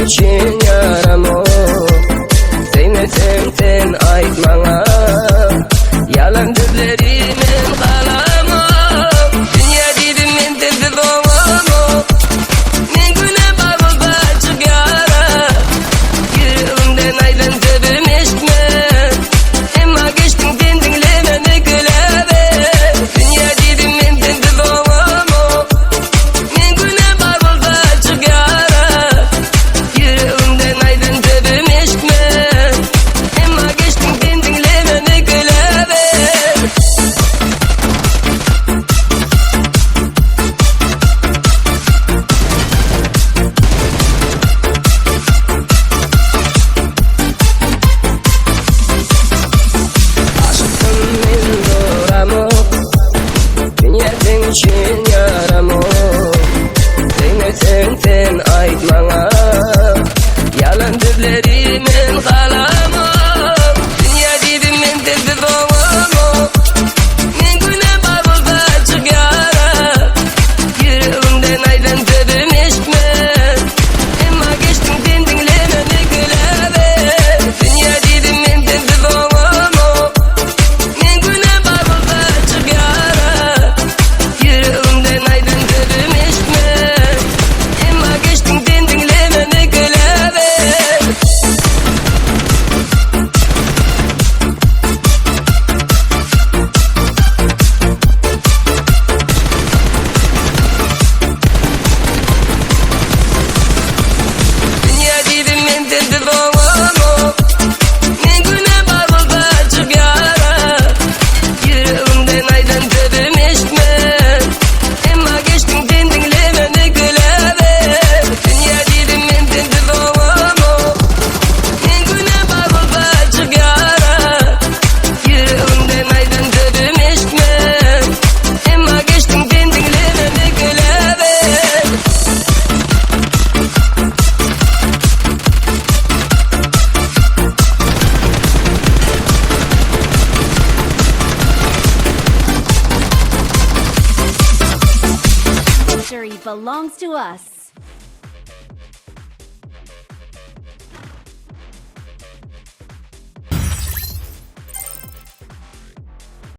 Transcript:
için yaramı sevmesem sen aytmana yalan sözlerimin kalamı dünya dedim men sensiz olamam ne güne bağlı açık yara yüreğimden aydan sözüm eşitme emma geçtim sen dinlemene gülebe dünya dedim men sensiz olamam ne güne bağlı açık yara yüreğimden aydın sözüm eşitme emma geçtim sen dinlemene gülebe Dünya için yaramı sevmesen sen aytmana yalan sözlerimin kalamı dünya dedim men sensiz olamam ne güne bağlı açık yara yüreğimden aydan sözüm eşitme emma geçtim sen dinlemene gülebe dünya dedim men sensiz olamam ne güne bağlı açık yara yüreğimden aydın sözüm eşitme emma geçtim sen dinlemene gülebe dünya dedim men sensiz olamam ne güne bağlı açık yara yüreğimden aydan sözüm eşitme emma geçtim sen dinlemene gülebe dünya dedim men sensiz olamam ne güne bağlı açık yara yüreğimden aydın sözüm eşitme emma geçtim sen dinlemene gülebe Victory belongs to us.